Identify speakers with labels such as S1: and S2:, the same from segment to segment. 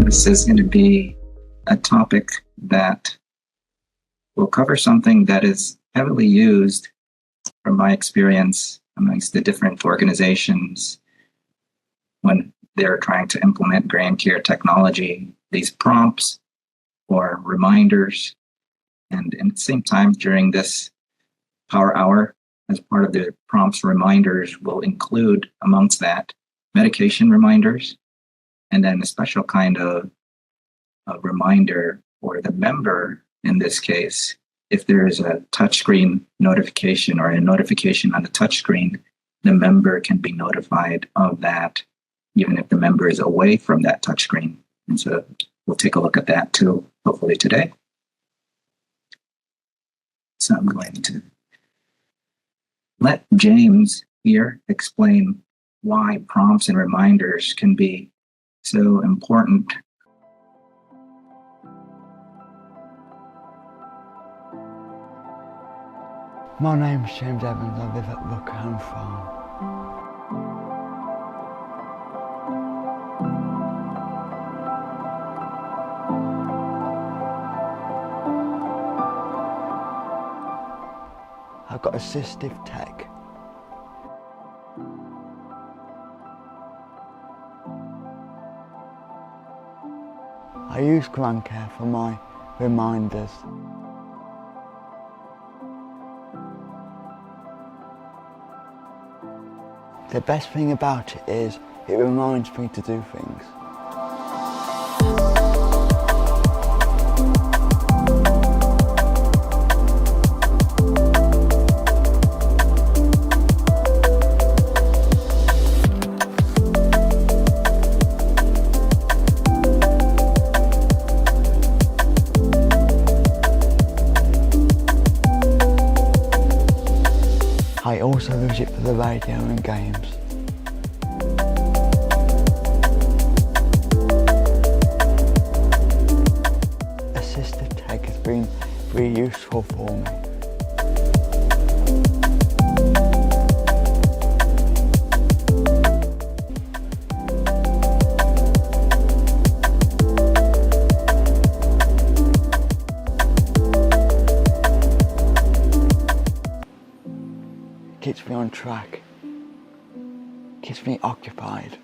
S1: This is going to be a topic that will cover something that is heavily used, from my experience, amongst the different organizations when they're trying to implement GrandCare technology, these prompts or reminders. And at the same time, during this power hour, as part of the prompts reminders, will include amongst that medication reminders, and then a special kind of a reminder for the member in this case. If there is a touchscreen notification or a notification on the touchscreen, the member can be notified of that, even if the member is away from that touchscreen. And so we'll take a look at that too, hopefully today. So I'm going to let James here explain why prompts and reminders can be so important.
S2: My name's James Evans. I live at Buckham Farm. I've got assistive tech. I use GrandCare for my reminders. The best thing about it is it reminds me to do things. I also use it for the radio and games. Assistive tech has been very useful for me. Keeps me on track, keeps me occupied.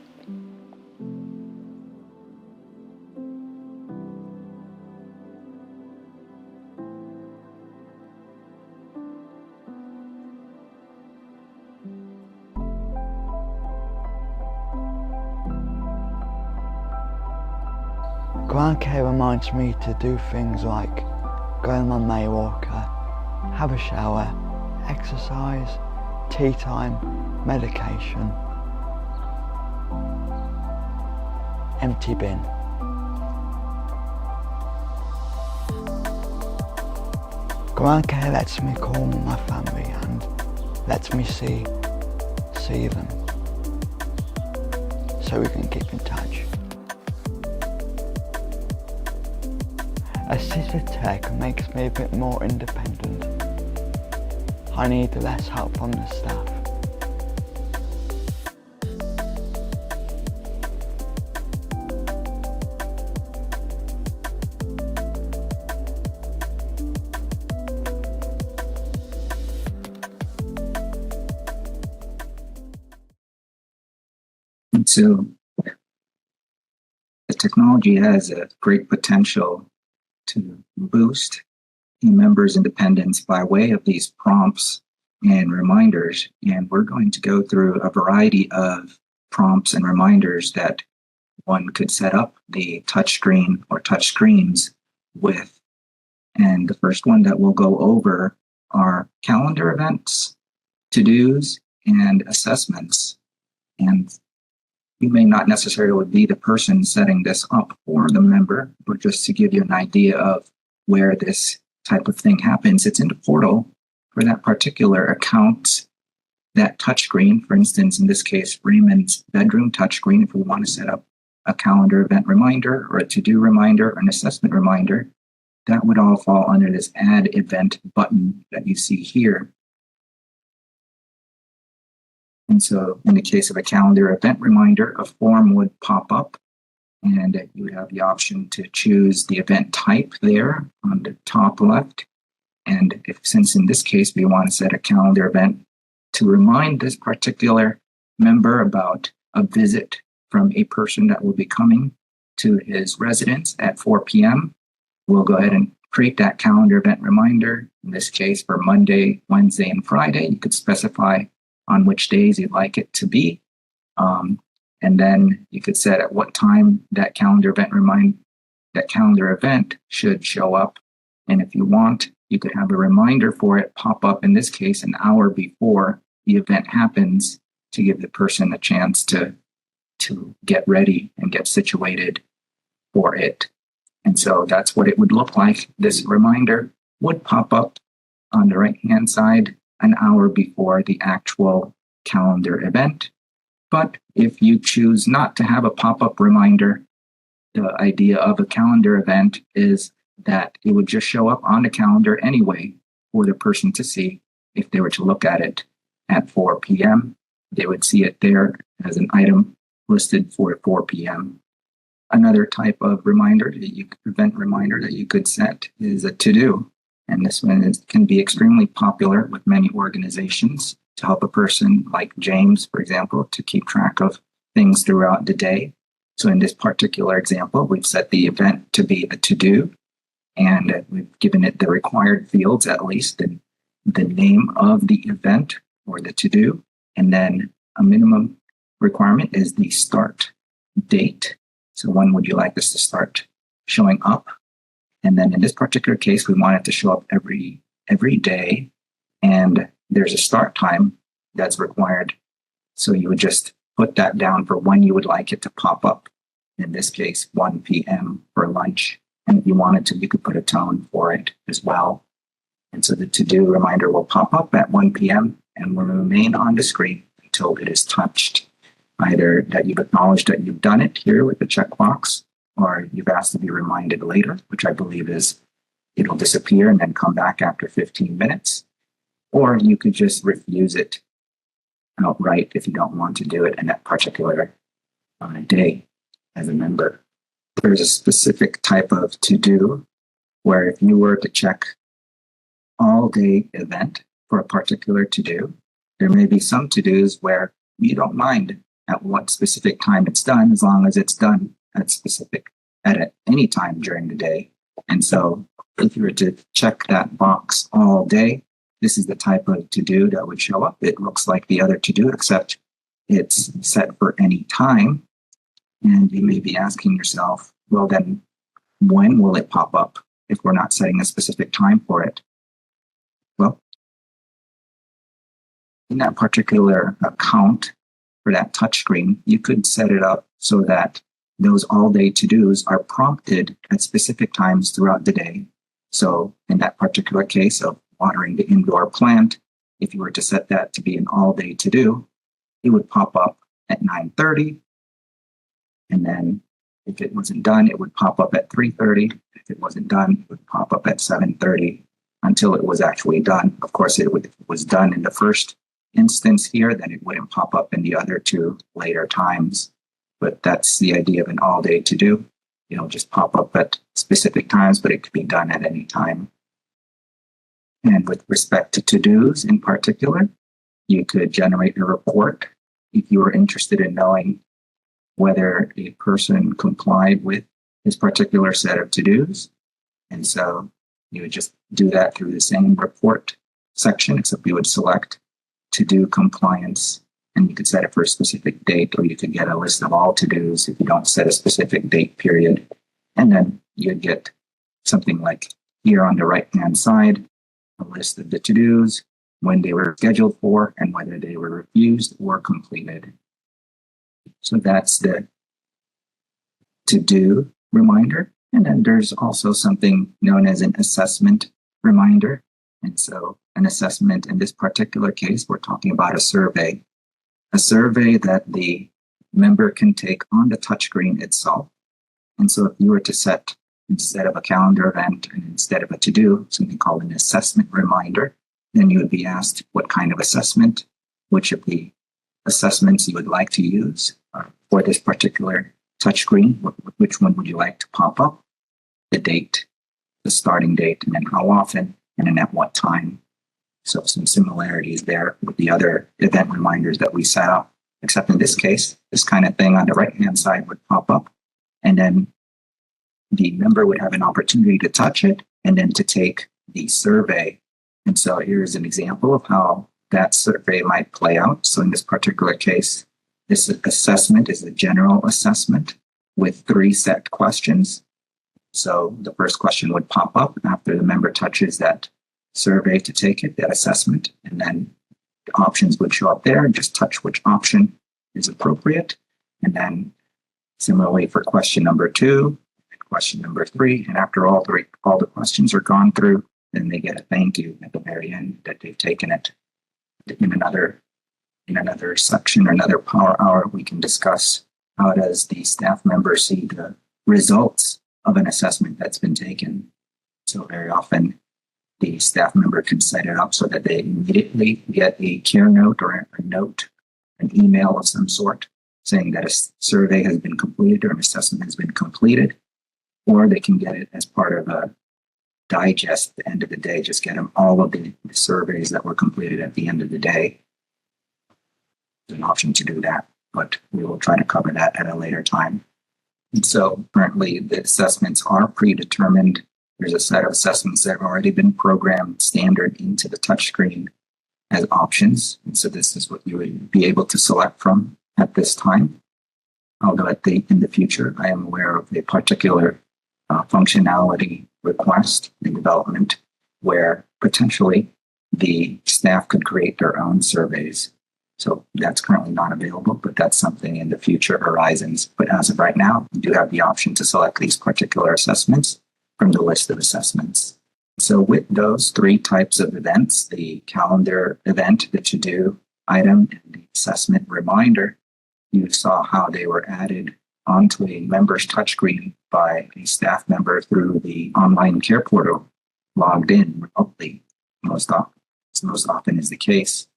S2: GrandCare reminds me to do things like go on my May walker, have a shower, exercise, tea time, medication, empty bin. GrandCare lets me call my family and lets me see them so we can keep in touch. Assistive tech makes me a bit more independent. I need less help from the staff.
S1: And so the technology has a great potential to boost a member's independence by way of these prompts and reminders. And we're going to go through a variety of prompts and reminders that one could set up the touchscreen or touchscreens with. And the first one that we'll go over are calendar events, to-dos, and assessments. And you may not necessarily be the person setting this up for the member, but just to give you an idea of where this type of thing happens, it's in the portal for that particular account, that touchscreen. For instance, in this case, Raymond's bedroom touchscreen, if we want to set up a calendar event reminder or a to-do reminder or an assessment reminder, that would all fall under this Add Event button that you see here. And so in the case of a calendar event reminder, a form would pop up, and you would have the option to choose the event type there on the top left. And since in this case we want to set a calendar event to remind this particular member about a visit from a person that will be coming to his residence at 4 p.m., we'll go ahead and create that calendar event reminder. In this case, for Monday, Wednesday, and Friday, you could specify on which days you'd like it to be. And then you could set at what time that calendar event should show up. And if you want, you could have a reminder for it pop up, in this case, an hour before the event happens, to give the person a chance to get ready and get situated for it. And so that's what it would look like. This reminder would pop up on the right-hand side an hour before the actual calendar event. But if you choose not to have a pop-up reminder, the idea of a calendar event is that it would just show up on the calendar anyway for the person to see. If they were to look at it at 4 p.m., they would see it there as an item listed for 4 p.m. Another type of event reminder that you could set is a to-do. And this one can be extremely popular with many organizations to help a person like James, for example, to keep track of things throughout the day. So in this particular example, we've set the event to be a to-do, and we've given it the required fields, at least the name of the event or the to-do. And then a minimum requirement is the start date. So when would you like this to start showing up? And then in this particular case, we want it to show up every day. And there's a start time that's required. So you would just put that down for when you would like it to pop up. In this case, 1 p.m. for lunch. And if you wanted to, you could put a tone for it as well. And so the to-do reminder will pop up at 1 p.m. and will remain on the screen until it is touched. Either that you've acknowledged that you've done it here with the checkbox, or you've asked to be reminded later, which I believe is it'll disappear and then come back after 15 minutes. Or you could just refuse it outright if you don't want to do it in that particular day as a member. There's a specific type of to-do where if you were to check all day event for a particular to-do, there may be some to-dos where you don't mind at what specific time it's done, as long as it's done at any time during the day. And so if you were to check that box all day, this is the type of to-do that would show up. It looks like the other to-do, except it's set for any time. And you may be asking yourself, well, then when will it pop up if we're not setting a specific time for it? Well, in that particular account for that touchscreen, you could set it up so that those all-day to-dos are prompted at specific times throughout the day. So in that particular case of watering the indoor plant, if you were to set that to be an all-day to-do, it would pop up at 9:30. And then if it wasn't done, it would pop up at 3:30. If it wasn't done, it would pop up at 7:30 until it was actually done. Of course, if it was done in the first instance here, then it wouldn't pop up in the other two later times. But that's the idea of an all-day to-do. It'll just pop up at specific times, but it could be done at any time. And with respect to to-dos in particular, you could generate a report if you were interested in knowing whether a person complied with this particular set of to-dos. And so you would just do that through the same report section, except you would select to-do compliance, and you could set it for a specific date, or you could get a list of all to-dos if you don't set a specific date period. And then you'd get something like here on the right-hand side, a list of the to-dos, when they were scheduled for, and whether they were refused or completed. So that's the to-do reminder. And then there's also something known as an assessment reminder. And so an assessment in this particular case, we're talking about a survey that the member can take on the touchscreen itself. And so if you were to set instead of a calendar event and instead of a to-do, something called an assessment reminder. Then you would be asked what kind of assessment, which of the assessments you would like to use for this particular touchscreen, which one would you like to pop up, the date, the starting date, and then how often, and then at what time. So some similarities there with the other event reminders that we set up, except in this case, this kind of thing on the right-hand side would pop up, and then the member would have an opportunity to touch it and then to take the survey. And so here's an example of how that survey might play out. So in this particular case, this assessment is a general assessment with 3 set questions. So the first question would pop up after the member touches that survey to take it, that assessment, and then the options would show up there and just touch which option is appropriate. And then similarly for question number 2, question number 3, and after all the questions are gone through, then they get a thank you at the very end that they've taken it. In another section or another power hour, we can discuss how does the staff member see the results of an assessment that's been taken. So very often the staff member can set it up so that they immediately get a care note or a note, an email of some sort saying that a survey has been completed or an assessment has been completed, or they can get it as part of a digest at the end of the day, just get them all of the surveys that were completed at the end of the day. There's an option to do that, but we will try to cover that at a later time. And so currently the assessments are predetermined. There's a set of assessments that have already been programmed standard into the touchscreen as options. And so this is what you would be able to select from at this time. Although in the future, I am aware of a particular functionality request in development where potentially the staff could create their own surveys. So that's currently not available, but that's something in the future horizons. But as of right now, you do have the option to select these particular assessments from the list of assessments. So with those 3 types of events, the calendar event, the to-do item, and the assessment reminder, you saw how they were added onto a member's touchscreen by a staff member through the online care portal, logged in remotely, most often is the case.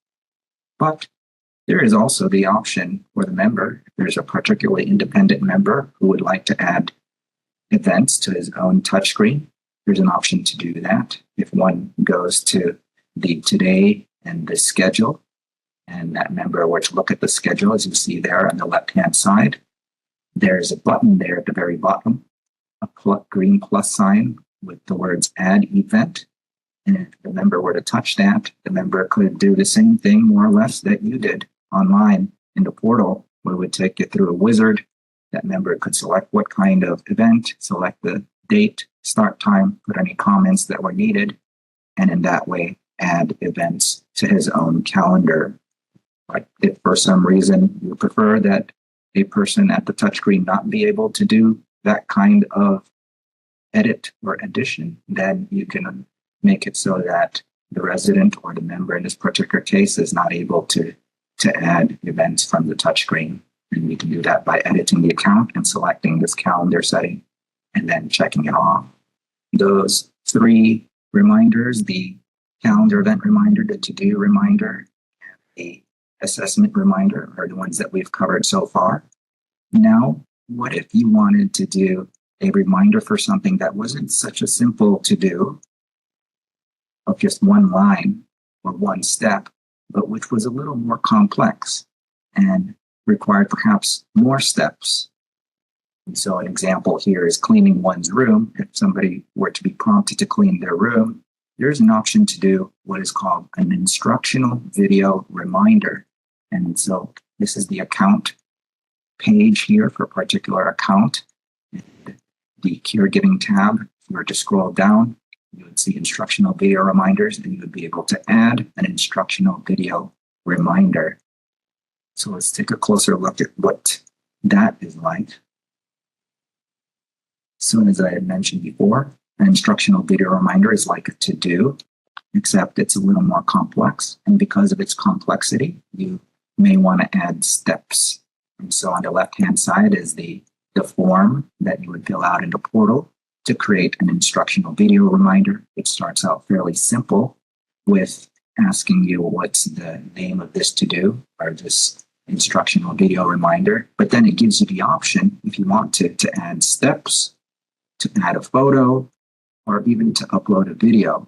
S1: But there is also the option for the member, if there's a particularly independent member who would like to add events to his own touchscreen, there's an option to do that. If one goes to the today and the schedule, and that member were to look at the schedule, as you see there on the left-hand side, there's a button there at the very bottom, a green plus sign with the words add event. And if the member were to touch that, the member could do the same thing more or less that you did online in the portal, where it would take you through a wizard. That member could select what kind of event, select the date, start time, put any comments that were needed, and in that way add events to his own calendar. But if for some reason you prefer that a person at the touchscreen not be able to do that kind of edit or addition, then you can make it so that the resident or the member in this particular case is not able to add events from the touchscreen. And we can do that by editing the account and selecting this calendar setting and then checking it off. Those 3 reminders, the calendar event reminder, the to-do reminder, and the assessment reminder, are the ones that we've covered so far. Now, what if you wanted to do a reminder for something that wasn't such a simple to-do of just one line or one step, but which was a little more complex and required perhaps more steps? And so an example here is cleaning one's room. If somebody were to be prompted to clean their room, there's an option to do what is called an instructional video reminder. And so this is the account page here for a particular account. And the caregiving tab, if you were to scroll down, you would see instructional video reminders, and you would be able to add an instructional video reminder. So let's take a closer look at what that is like. So as I had mentioned before, an instructional video reminder is like a to-do, except it's a little more complex. And because of its complexity, you may want to add steps. And so on the left-hand side is the form that you would fill out in the portal to create an instructional video reminder. It starts out fairly simple with asking you what's the name of this to-do or this instructional video reminder, but then it gives you the option, if you want to add steps, to add a photo, or even to upload a video,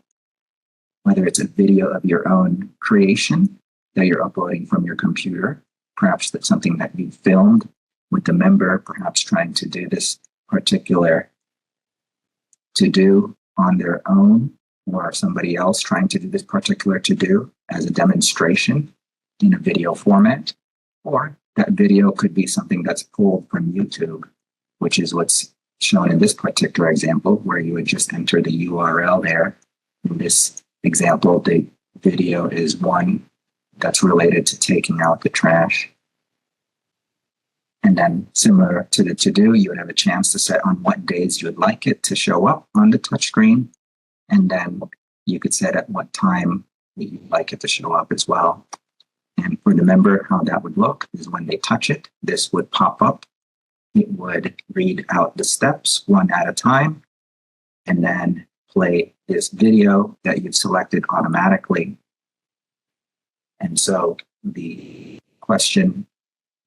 S1: whether it's a video of your own creation that you're uploading from your computer, perhaps that's something that you filmed with the member, perhaps trying to do this particular to-do on their own, or somebody else trying to do this particular to-do as a demonstration in a video format. Or that video could be something that's pulled from YouTube, which is what's shown in this particular example, where you would just enter the URL there. In this example, the video is one that's related to taking out the trash. And then similar to the to-do, you would have a chance to set on what days you would like it to show up on the touchscreen. And then you could set at what time you'd like it to show up as well. And for the member, how that would look is when they touch it, this would pop up. It would read out the steps one at a time, and then play this video that you've selected automatically. And so the question,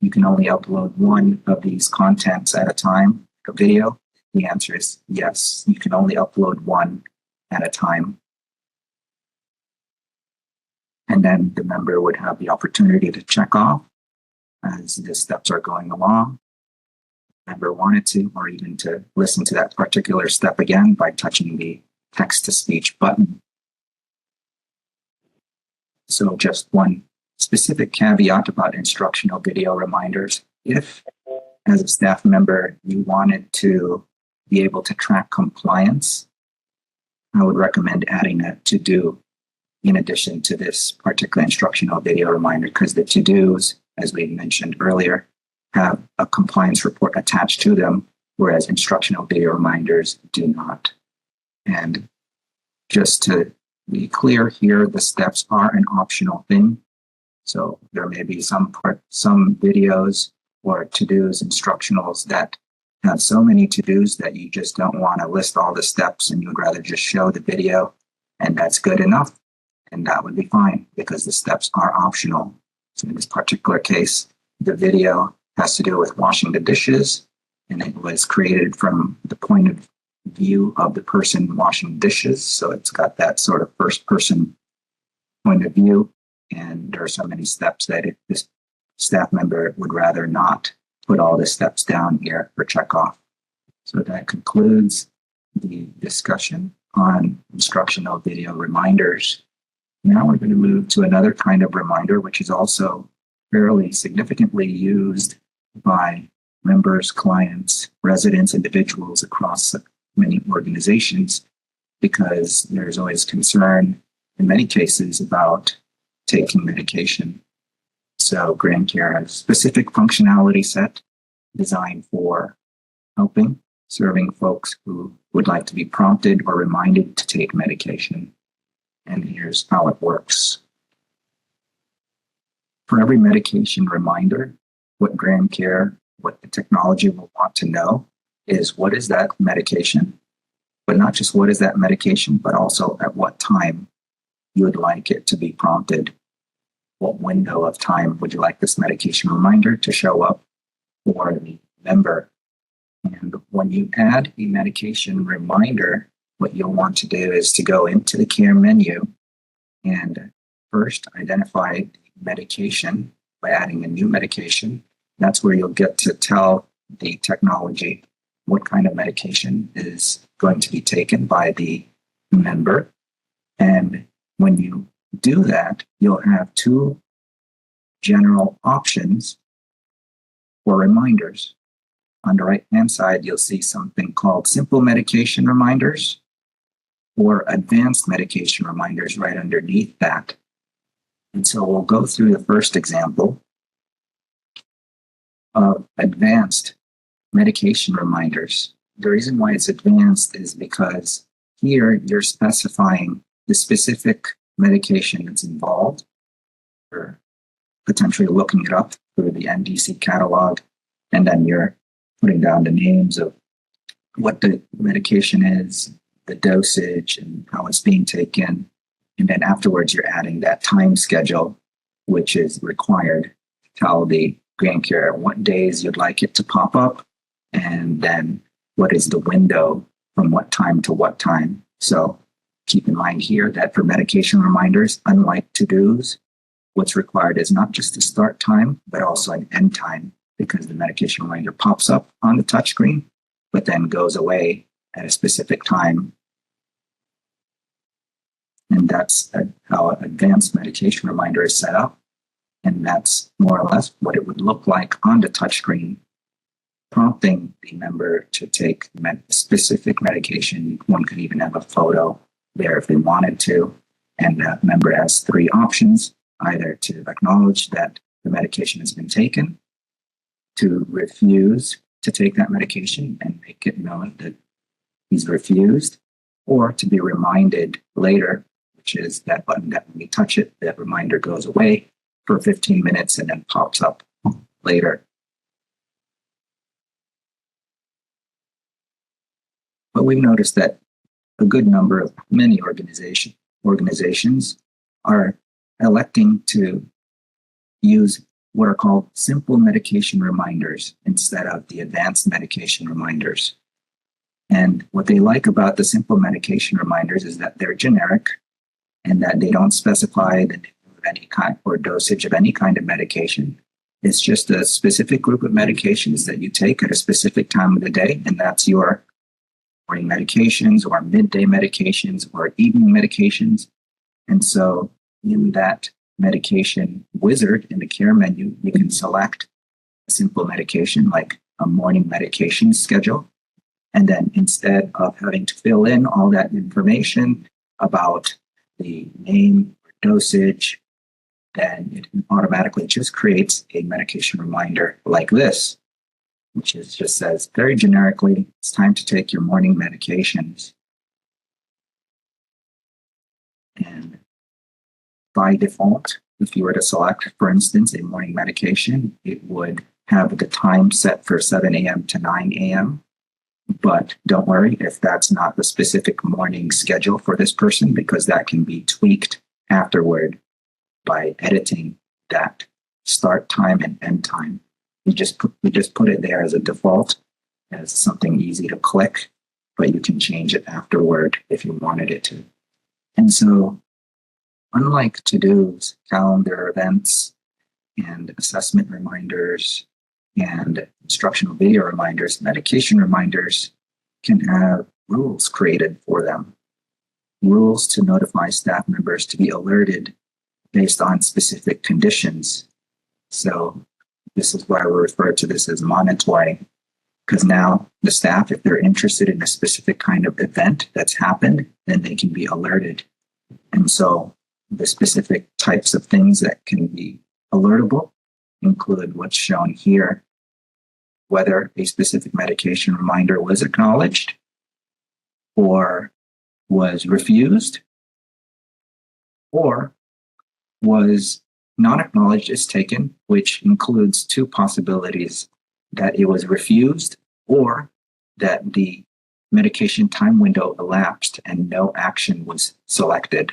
S1: you can only upload one of these contents at a time, a video. The answer is yes, you can only upload one at a time. And then the member would have the opportunity to check off as the steps are going along. The member wanted to, or even to listen to that particular step again by touching the text-to-speech button. So just one specific caveat about instructional video reminders. If, as a staff member, you wanted to be able to track compliance, I would recommend adding a to-do in addition to this particular instructional video reminder, because the to-dos, as we mentioned earlier, have a compliance report attached to them, whereas instructional video reminders do not. And just to be clear here, the steps are an optional thing. So there may be some videos or to-dos, instructionals that have so many to-dos that you just don't want to list all the steps and you would rather just show the video, and that's good enough. And that would be fine because the steps are optional. So in this particular case, the video has to do with washing the dishes, and it was created from the point of view of the person washing dishes. So it's got that sort of first person point of view. And there are so many steps that this staff member would rather not put all the steps down here for check off. So that concludes the discussion on instructional video reminders. Now we're going to move to another kind of reminder, which is also fairly significantly used by members, clients, residents, individuals across many organizations, because there's always concern in many cases about taking medication. So GrandCare has a specific functionality set designed for helping, serving folks who would like to be prompted or reminded to take medication. And here's how it works. For every medication reminder, what GrandCare, what the technology will want to know is what is that medication, but not just what is that medication, but also at what time you would like it to be prompted. What window of time would you like this medication reminder to show up for the member? And when you add a medication reminder, what you'll want to do is to go into the care menu and first identify the medication by adding a new medication. That's where you'll get to tell the technology what kind of medication is going to be taken by the member. And when you do that, you'll have two general options for reminders. On the right-hand side, you'll see something called simple medication reminders or advanced medication reminders right underneath that. And so we'll go through the first example of advanced medication reminders. The reason why it's advanced is because here you're specifying the specific medication that's involved, or potentially looking it up through the NDC catalog, and then you're putting down the names of what the medication is, the dosage, and how it's being taken. And then afterwards, you're adding that time schedule, which is required to tell the GrandCare what days you'd like it to pop up, and then what is the window from what time to what time. So keep in mind here that for medication reminders, unlike to-dos, what's required is not just the start time, but also an end time, because the medication reminder pops up on the touchscreen, but then goes away at a specific time. And that's how an advanced medication reminder is set up. And that's more or less what it would look like on the touchscreen, prompting the member to take specific medication. One could even have a photo there if they wanted to. And the member has three options: either to acknowledge that the medication has been taken, to refuse to take that medication and make it known that he's refused, or to be reminded later, which is that button that when you touch it, that reminder goes away for 15 minutes and then pops up later. But we've noticed that a good number of many organizations are electing to use what are called simple medication reminders instead of the advanced medication reminders. And what they like about the simple medication reminders is that they're generic and that they don't specify the name of any kind or dosage of any kind of medication. It's just a specific group of medications that you take at a specific time of the day, and that's your morning medications or midday medications or evening medications. And so in that medication wizard in the care menu, you can select a simple medication like a morning medication schedule. And then instead of having to fill in all that information about the name or dosage, then it automatically just creates a medication reminder like this, which is just says very generically, it's time to take your morning medications. And by default, if you were to select, for instance, a morning medication, it would have the time set for 7 a.m. to 9 a.m. But don't worry if that's not the specific morning schedule for this person, because that can be tweaked afterward by editing that start time and end time. We just put it there as a default, as something easy to click, but you can change it afterward if you wanted it to. And so, unlike to-dos, calendar events, and assessment reminders, and instructional video reminders, medication reminders can have rules created for them. Rules to notify staff members to be alerted based on specific conditions. So this is why we refer to this as monitoring, because now the staff, if they're interested in a specific kind of event that's happened, then they can be alerted. And so the specific types of things that can be alertable include what's shown here: whether a specific medication reminder was acknowledged or was refused or was not acknowledged as taken, which includes two possibilities: that it was refused or that the medication time window elapsed and no action was selected.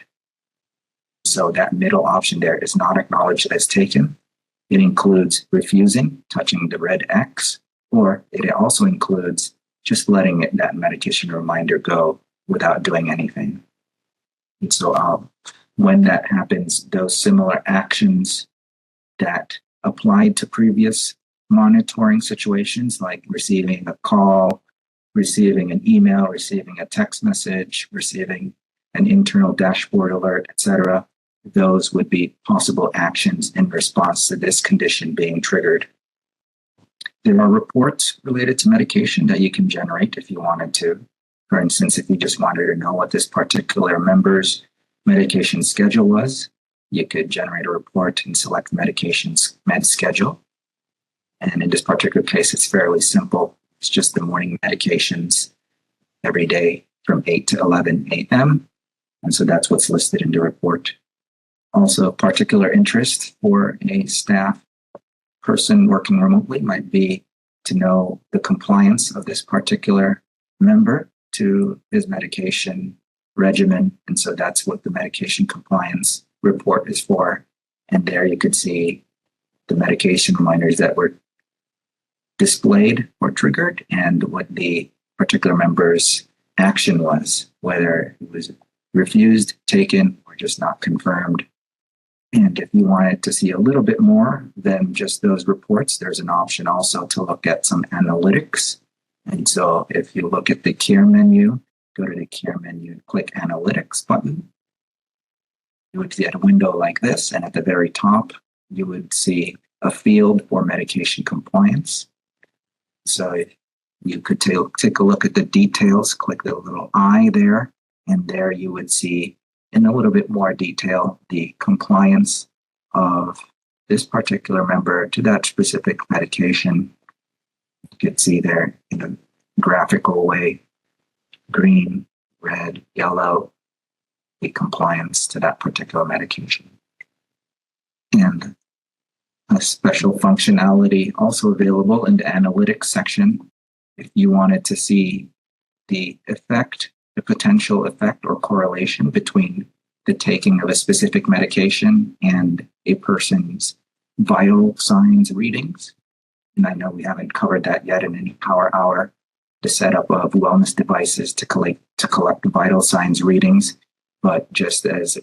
S1: So that middle option there is not acknowledged as taken. It includes refusing, touching the red X, or it also includes just letting that medication reminder go without doing anything. And so when that happens, those similar actions that applied to previous monitoring situations, like receiving a call, receiving an email, receiving a text message, receiving an internal dashboard alert, etc., those would be possible actions in response to this condition being triggered. There are reports related to medication that you can generate if you wanted to. For instance, if you just wanted to know what this particular member's medication schedule was, you could generate a report and select medications med schedule. And in this particular case, it's fairly simple. It's just the morning medications every day from 8 to 11 a.m. And so that's what's listed in the report. Also, particular interest for a staff person working remotely might be to know the compliance of this particular member to his medication regimen. And so that's what the medication compliance report is for. And there you could see the medication reminders that were displayed or triggered and what the particular member's action was, whether it was refused, taken, or just not confirmed. And if you wanted to see a little bit more than just those reports, there's an option also to look at some analytics. And so if you look at the care menu, go to the care menu and click analytics button, you would see a window like this. And at the very top, you would see a field for medication compliance. So you could take a look at the details, click the little eye there, and there you would see in a little bit more detail the compliance of this particular member to that specific medication. You could see there in a graphical way, green, red, yellow, the compliance to that particular medication. And a special functionality also available in the analytics section if you wanted to see the effect, the potential effect or correlation between the taking of a specific medication and a person's vital signs readings. And I know we haven't covered that yet in any Power Hour, the setup of wellness devices to collect vital signs readings. But just as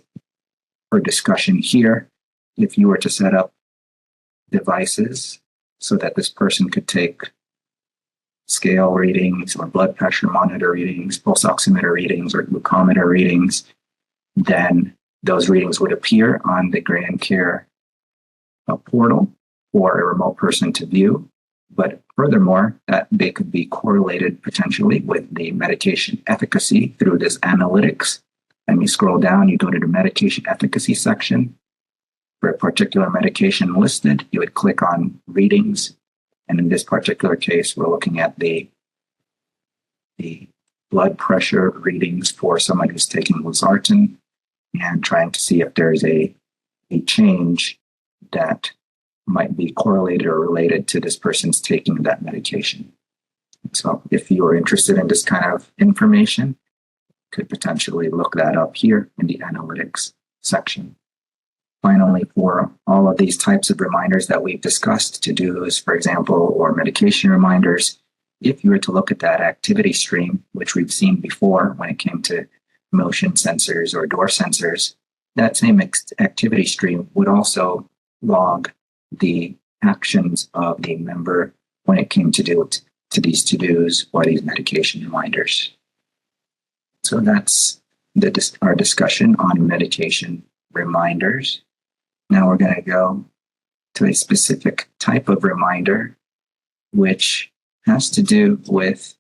S1: for discussion here, if you were to set up devices so that this person could take scale readings or blood pressure monitor readings, pulse oximeter readings, or glucometer readings, then those readings would appear on the GrandCare portal for a remote person to view. But furthermore, that they could be correlated potentially with the medication efficacy through this analytics. And you scroll down, you go to the medication efficacy section. For a particular medication listed, you would click on readings. And in this particular case, we're looking at the blood pressure readings for someone who's taking losartan and trying to see if there's a change that might be correlated or related to this person's taking that medication. So if you are interested in this kind of information, you could potentially look that up here in the analytics section. Finally, for all of these types of reminders that we've discussed, to-dos, for example, or medication reminders, if you were to look at that activity stream, which we've seen before when it came to motion sensors or door sensors, that same activity stream would also log the actions of the member when it came to these to-dos or these medication reminders. So that's our discussion on medication reminders. Now we're going to go to a specific type of reminder, which has to do with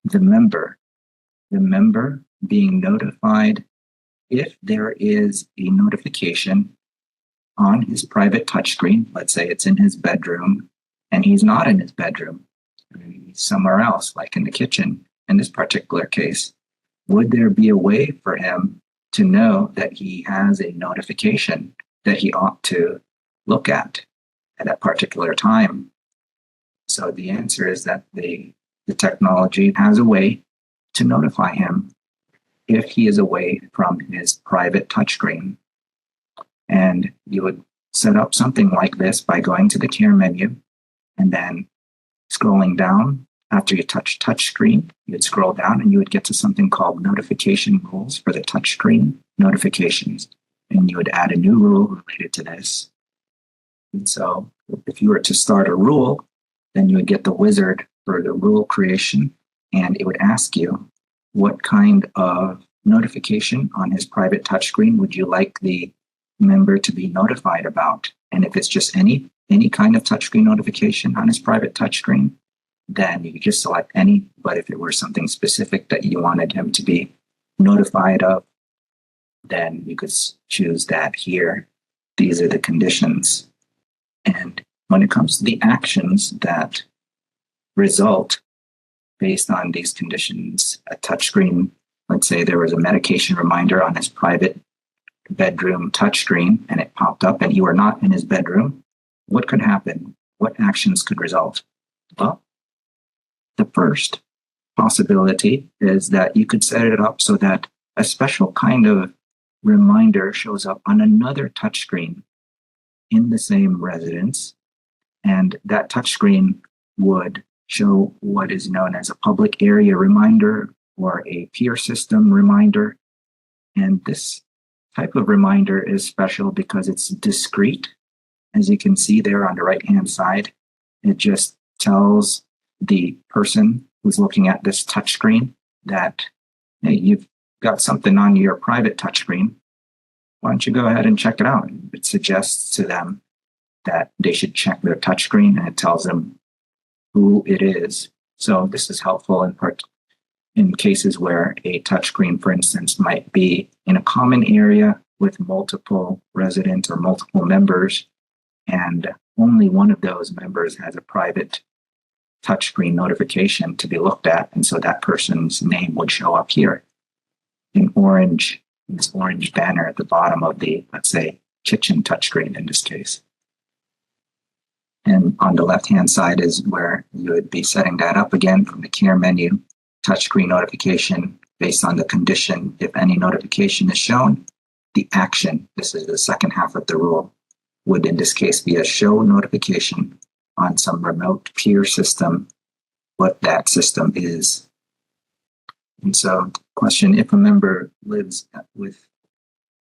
S1: the member being notified if there is a notification on his private touchscreen. Let's say it's in his bedroom and he's not in his bedroom, he's somewhere else, like in the kitchen in this particular case. Would there be a way for him to know that he has a notification that he ought to look at that particular time? So the answer is that the technology has a way to notify him if he is away from his private touchscreen. And you would set up something like this by going to the care menu and then scrolling down. After you touch touchscreen, you'd scroll down and you would get to something called notification rules for the touchscreen notifications. And you would add a new rule related to this. And so if you were to start a rule, then you would get the wizard for the rule creation, and it would ask you what kind of notification on his private touchscreen would you like the member to be notified about. And if it's just any kind of touchscreen notification on his private touchscreen, then you could just select any. But if it were something specific that you wanted him to be notified of, then you could choose that here. These are the conditions. And when it comes to the actions that result based on these conditions, a touchscreen, let's say there was a medication reminder on his private bedroom touchscreen and it popped up and you were not in his bedroom, what could happen? What actions could result? Well, the first possibility is that you could set it up so that a special kind of reminder shows up on another touchscreen in the same residence. And that touchscreen would show what is known as a public area reminder or a peer system reminder. And this type of reminder is special because it's discrete. As you can see there on the right-hand side, it just tells the person who's looking at this touchscreen that, hey, you've got something on your private touchscreen. Why don't you go ahead and check it out? It suggests to them that they should check their touchscreen, and it tells them who it is. So this is helpful in cases where a touchscreen, for instance, might be in a common area with multiple residents or multiple members, and only one of those members has a private touchscreen notification to be looked at, and so that person's name would show up here in orange, this orange banner at the bottom of the, let's say, kitchen touchscreen in this case. And on the left-hand side is where you would be setting that up again from the care menu, touchscreen notification based on the condition. If any notification is shown, the action, this is the second half of the rule, would in this case be a show notification on some remote peer system, what that system is. And so question, if a member lives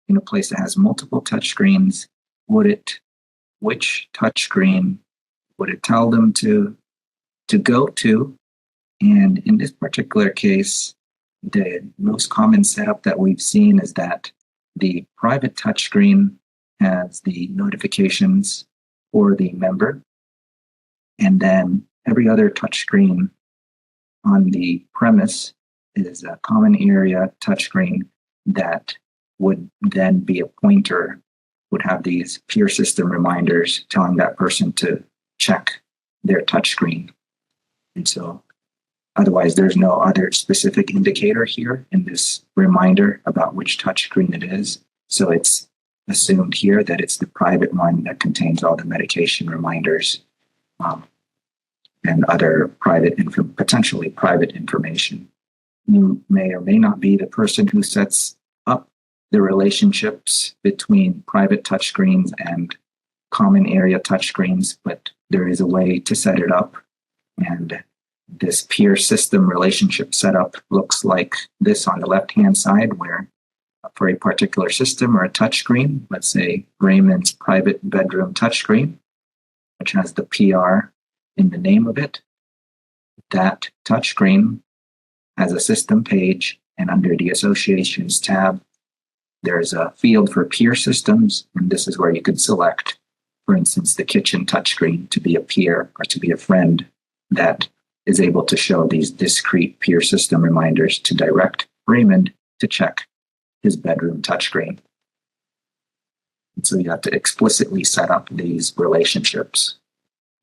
S1: in a place that has multiple touchscreens, which touchscreen would it tell them to go to? And in this particular case, the most common setup that we've seen is that the private touchscreen has the notifications for the member, and then every other touchscreen on the premise is a common area touchscreen that would then be a pointer, would have these peer system reminders telling that person to check their touchscreen. And so otherwise, there's no other specific indicator here in this reminder about which touchscreen it is. So it's assumed here that it's the private one that contains all the medication reminders and other potentially private information. You may or may not be the person who sets up the relationships between private touchscreens and common area touchscreens, but there is a way to set it up. And this peer system relationship setup looks like this on the left-hand side, where for a particular system or a touchscreen, let's say Raymond's private bedroom touchscreen, which has the PR in the name of it, that touchscreen has a system page, and under the associations tab, there's a field for peer systems, and this is where you could select, for instance, the kitchen touchscreen to be a peer or to be a friend that is able to show these discrete peer system reminders to direct Raymond to check his bedroom touchscreen. And so you have to explicitly set up these relationships.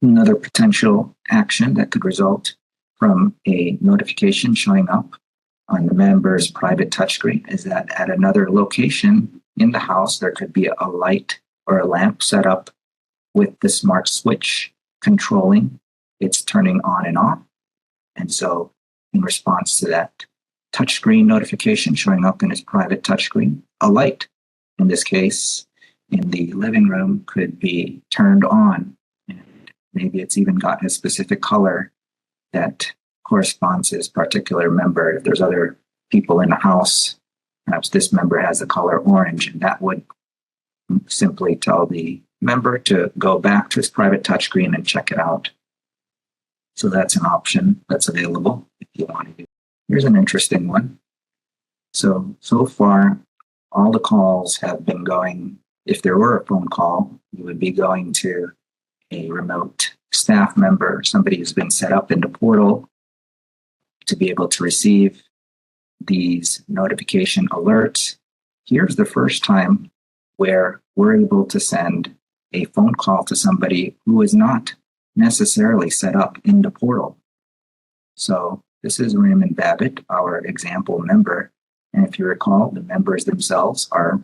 S1: Another potential action that could result from a notification showing up on the member's private touchscreen is that at another location in the house, there could be a light or a lamp set up with the smart switch controlling its turning on and off. And so in response to that touchscreen notification showing up in his private touchscreen, a light, in this case, in the living room could be turned on. And maybe it's even got a specific color that corresponds to this particular member. If there's other people in the house, perhaps this member has the color orange, and that would simply tell the member to go back to his private touchscreen and check it out. So that's an option that's available if you want to do. Here's an interesting one. So far, all the calls have been going, if there were a phone call, you would be going to a remote staff member, somebody who's been set up in the portal to be able to receive these notification alerts. Here's the first time where we're able to send a phone call to somebody who is not necessarily set up in the portal. So this is Raymond Babbitt, our example member. And if you recall, the members themselves are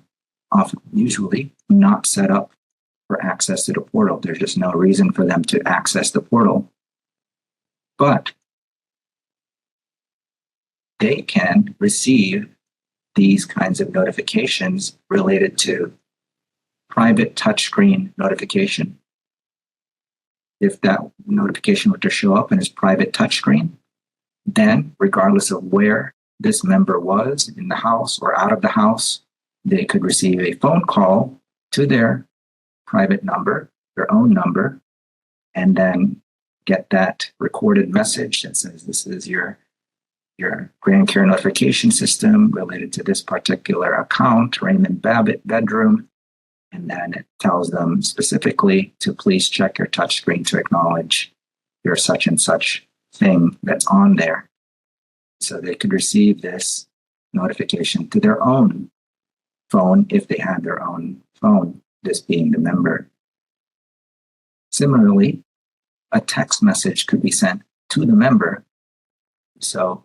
S1: often usually not set up for access to the portal. There's just no reason for them to access the portal. But they can receive these kinds of notifications related to private touchscreen notification. If that notification were to show up in his private touchscreen, then regardless of where this member was, in the house or out of the house, they could receive a phone call to their private number, their own number, and then get that recorded message that says this is your GrandCare notification system related to this particular account, Raymond Babbitt bedroom. And then it tells them specifically to please check your touchscreen to acknowledge your such and such thing that's on there. So they could receive this notification to their own phone if they had their own phone, this being the member. Similarly, a text message could be sent to the member. So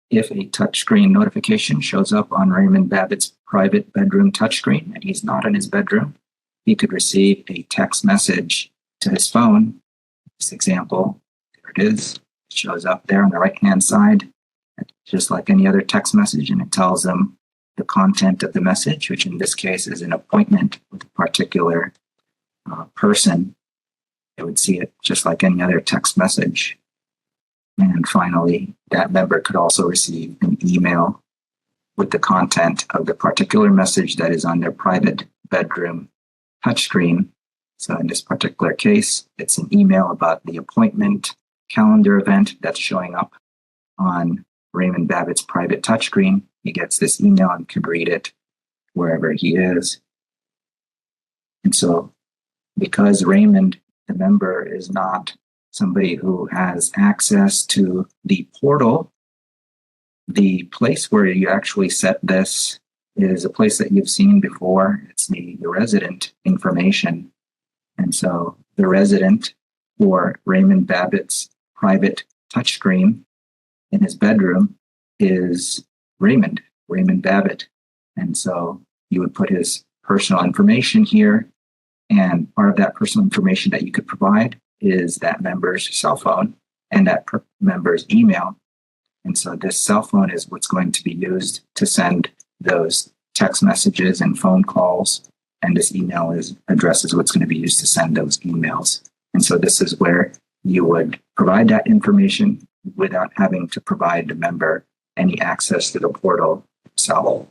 S1: if a touchscreen notification shows up on Raymond Babbitt's private bedroom touchscreen and he's not in his bedroom, he could receive a text message to his phone. This example, there it is. It shows up there on the right-hand side, just like any other text message, and it tells them the content of the message, which in this case is an appointment with a particular person. They would see it just like any other text message. And finally, that member could also receive an email with the content of the particular message that is on their private bedroom touchscreen. So in this particular case, it's an email about the appointment calendar event that's showing up on Raymond Babbitt's private touchscreen. He gets this email and can read it wherever he is. And so because Raymond, the member, is not somebody who has access to the portal, the place where you actually set this is a place that you've seen before. It's the resident information. And so the resident for Raymond Babbitt's private touchscreen in his bedroom is Raymond Babbitt. And so you would put his personal information here. And part of that personal information that you could provide is that member's cell phone and that member's email. And so this cell phone is what's going to be used to send those text messages and phone calls. And this email address is what's going to be used to send those emails. And so this is where you would provide that information without having to provide the member any access to the portal itself.